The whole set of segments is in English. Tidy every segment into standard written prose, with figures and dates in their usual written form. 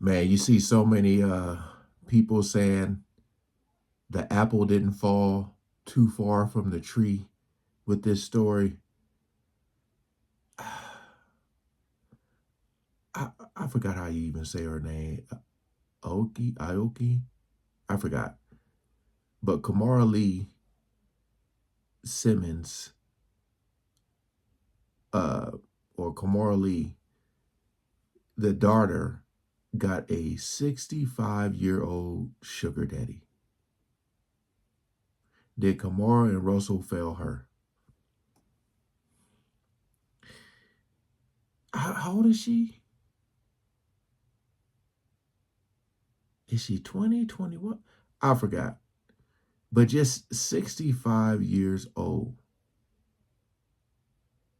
Man, you see so many people saying the apple didn't fall too far from the tree with this story. I forgot how you even say her name. Aoki? I forgot. But Kimora Lee Simmons, uh, or Kimora Lee, the daughter, got a 65-year-old sugar daddy. Did Kimora and Russell fail her? How old is she? Is she 20, 21? I forgot. But just 65 years old.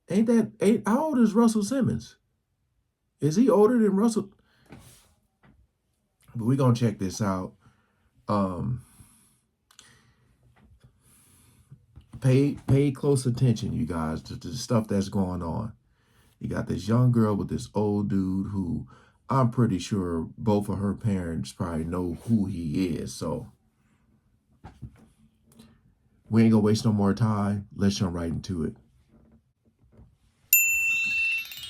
How old is Russell Simmons? Is he older than Russell? But we're gonna check this out. Um pay close attention, you guys, to the stuff that's going on. You got this young girl with this old dude who I'm pretty sure both of her parents probably know who he is. So we ain't gonna waste no more time. Let's jump right into it.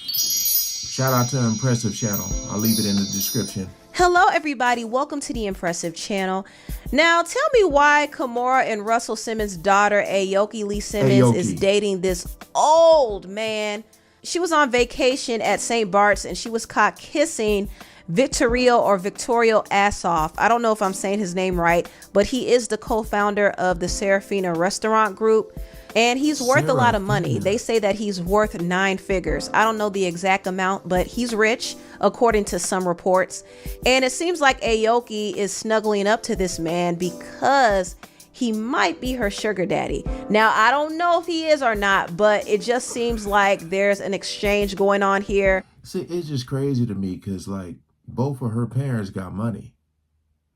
Shout out to Impressive Channel. I'll leave it in the description. Hello everybody, welcome to the Impressive Channel. Now tell me why Kimora and Russell Simmons' daughter Aoki Lee Simmons is dating this old man. She was on vacation at St. Bart's and she was caught kissing Victorio Assoff. I don't know if I'm saying his name right, but he is the co-founder of the Serafina restaurant group. And he's worth a lot of money. They say that he's worth 9 figures. I don't know the exact amount, but he's rich, according to some reports. And it seems like Aoki is snuggling up to this man because he might be her sugar daddy. Now, I don't know if he is or not, but it just seems like there's an exchange going on here. See, it's just crazy to me because, like, both of her parents got money.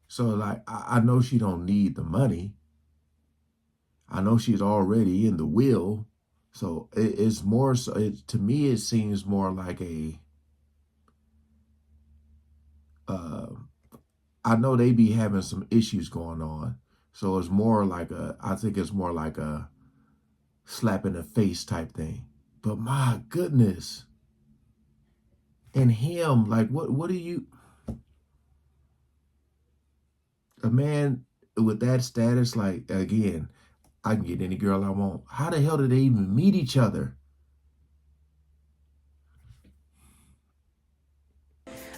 So, like, I know she don't need the money. I know she's already in the will, so it's more so. To me, it seems more like a. I know they be having some issues going on, so it's more like a. I think it's more like a slap in the face type thing. But my goodness, and him, like, what do you? A man with that status, like, again, I can get any girl I want. How the hell did they even meet each other?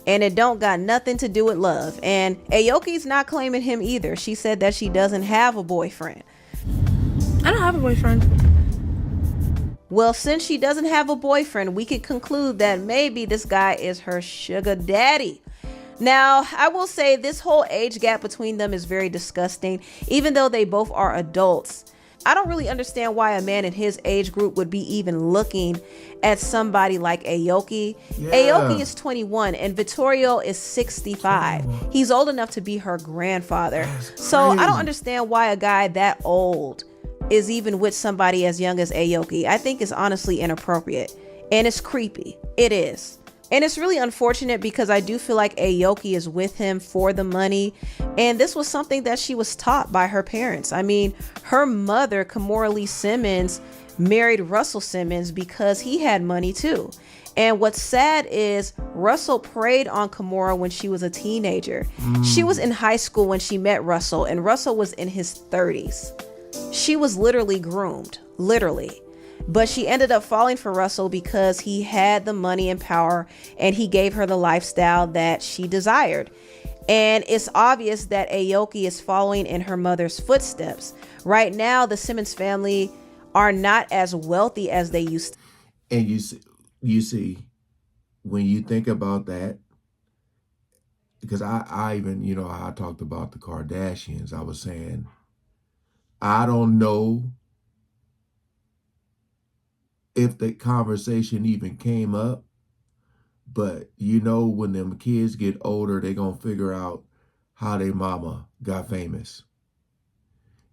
And it don't got nothing to do with love. And Aoki's not claiming him either. She said that she doesn't have a boyfriend. I don't have a boyfriend. Well, since she doesn't have a boyfriend, we could conclude that maybe this guy is her sugar daddy. Now, I will say this whole age gap between them is very disgusting, even though they both are adults. I don't really understand why a man in his age group would be even looking at somebody like Aoki. Yeah. Aoki is 21 and Vittorio is 65. He's old enough to be her grandfather. So I don't understand why a guy that old is even with somebody as young as Aoki. I think it's honestly inappropriate and it's creepy. It is. And it's really unfortunate because I do feel like Aoki is with him for the money. And this was something that she was taught by her parents. I mean, her mother, Kimora Lee Simmons, married Russell Simmons because he had money too. And what's sad is Russell preyed on Kimora when she was a teenager. She was in high school when she met Russell, and Russell was in his 30s. She was literally groomed, literally. But she ended up falling for Russell because he had the money and power and he gave her the lifestyle that she desired. And it's obvious that Aoki is following in her mother's footsteps. Right now, the Simmons family are not as wealthy as they used to. And you see, when you think about that, because I even, I talked about the Kardashians. I was saying, I don't know if the conversation even came up, but when them kids get older, they gonna figure out how their mama got famous.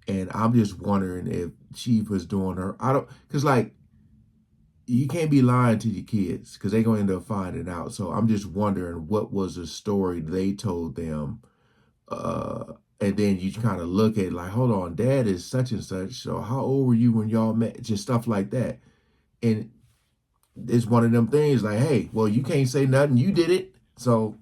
And I'm just wondering if she was doing her, because like, you can't be lying to your kids because they're gonna end up finding out. So I'm just wondering what was the story they told them, and then you kind of look at it like, hold on, dad is such and such. So how old were you when y'all met? Just stuff like that, and it's one of them things like, hey, well, you can't say nothing, you did it. So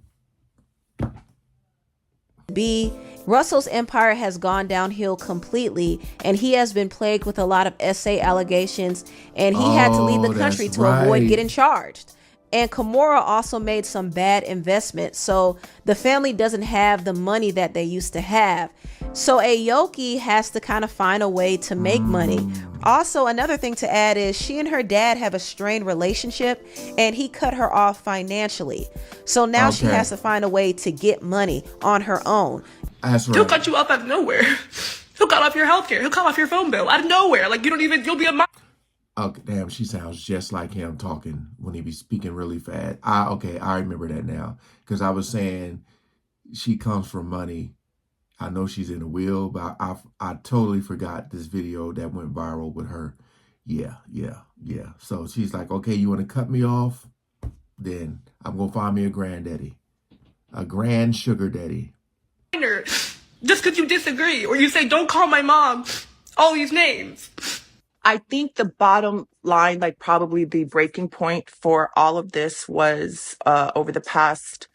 B. Russell's empire has gone downhill completely, and he has been plagued with a lot of SA allegations, and he had to leave the country to avoid getting charged. And Kimora also made some bad investments, so the family doesn't have the money that they used to have. So Aoki has to kind of find a way to make money. Also, another thing to add is she and her dad have a strained relationship, and he cut her off financially. So now she has to find a way to get money on her own. That's right. He'll cut you off out of nowhere. He'll cut off your healthcare. He'll cut off your phone bill out of nowhere. Like, you'll be a Okay, damn, she sounds just like him talking when he be speaking really fast. Okay, I remember that now because I was saying she comes from money. I know she's in the wheel, but I totally forgot this video that went viral with her. Yeah. So she's like, okay, you want to cut me off? Then I'm gonna find me a granddaddy, a grand sugar daddy. Just because you disagree or you say, don't call my mom all these names. I think the bottom line, like probably the breaking point for all of this was over the past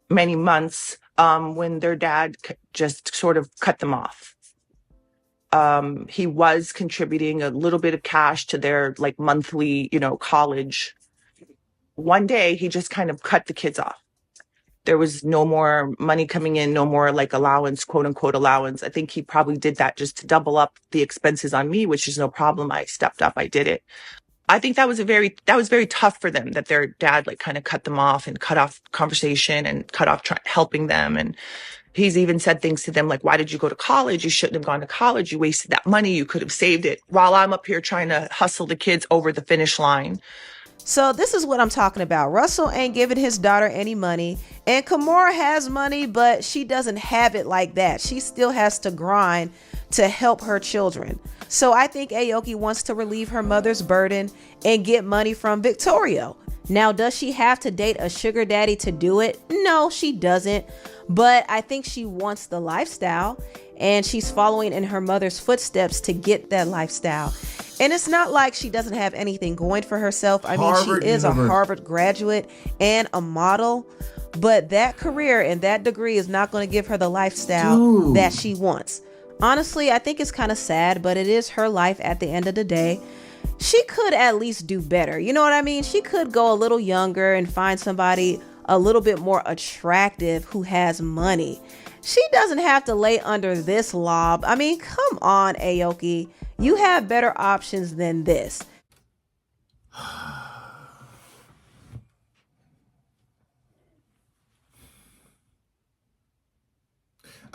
many months when their dad just sort of cut them off. He was contributing a little bit of cash to their like monthly, college. One day he just kind of cut the kids off. There was no more money coming in, no more like allowance, quote unquote allowance. I think he probably did that just to double up the expenses on me, which is no problem. I stepped up, I did it. I think that was very tough for them that their dad like kind of cut them off and cut off conversation and cut off helping them. And he's even said things to them like, why did you go to college? You shouldn't have gone to college. You wasted that money. You could have saved it, while I'm up here trying to hustle the kids over the finish line. So this is what I'm talking about. Russell ain't giving his daughter any money, and Kimora has money, but she doesn't have it like that. She still has to grind to help her children. So I think Aoki wants to relieve her mother's burden and get money from Victoria. Now, does she have to date a sugar daddy to do it? No, she doesn't. But I think she wants the lifestyle, and she's following in her mother's footsteps to get that lifestyle. And it's not like she doesn't have anything going for herself. I mean, she is a Harvard graduate and a model, but that career and that degree is not going to give her the lifestyle that she wants. Honestly, I think it's kind of sad, but it is her life at the end of the day. She could at least do better. You know what I mean? She could go a little younger and find somebody a little bit more attractive who has money. She doesn't have to lay under this lob. I mean, come on, Aoki. You have better options than this.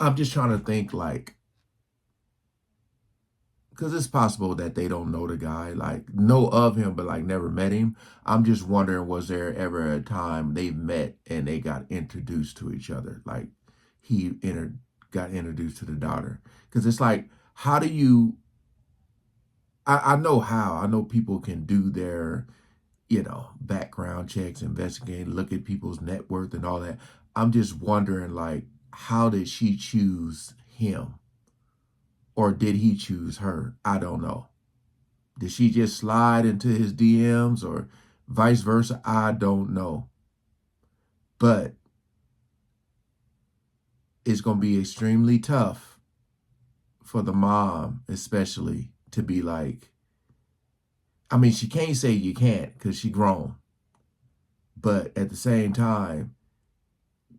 I'm just trying to think like, because it's possible that they don't know the guy, like know of him, but like never met him. I'm just wondering, was there ever a time they met and they got introduced to each other? Like he got introduced to the daughter. Because it's like, how do you, I know how. I know people can do their, background checks, investigate, look at people's net worth and all that. I'm just wondering, like, how did she choose him? Or did he choose her? I don't know. Did she just slide into his DMs or vice versa? I don't know. But it's going to be extremely tough for the mom, especially, to be like, I mean, she can't say you can't because she grown. But at the same time,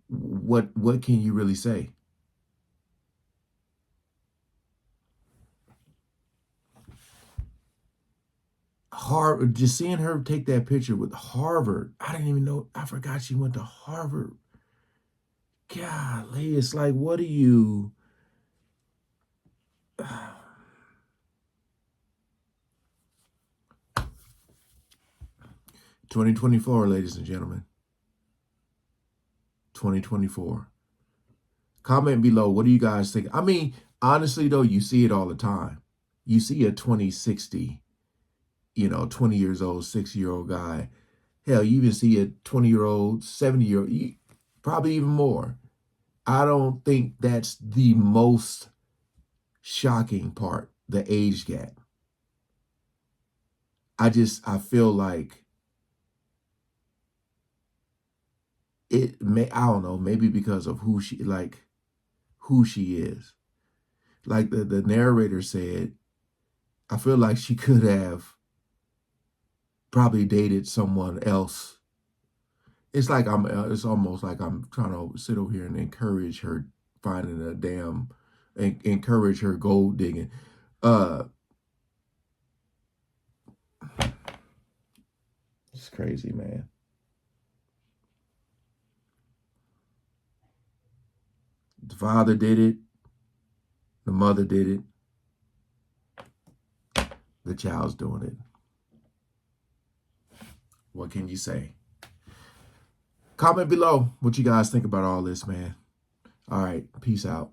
what can you really say? Harvard, just seeing her take that picture with Harvard. I didn't even know. I forgot she went to Harvard. Golly, it's like, what are you? 2024, ladies and gentlemen. 2024. Comment below. What do you guys think? I mean, honestly, though, you see it all the time. You see a 2060, 20 years old, 6-year-old guy. Hell, you even see a 20-year-old, 70-year-old, probably even more. I don't think that's the most shocking part, the age gap. I feel like I don't know, maybe because of who she is. Like the narrator said, I feel like she could have probably dated someone else. It's like it's almost like I'm trying to sit over here and encourage her finding encourage her gold digging. It's crazy, man. The father did it. The mother did it. The child's doing it. What can you say? Comment below what you guys think about all this, man. All right. Peace out.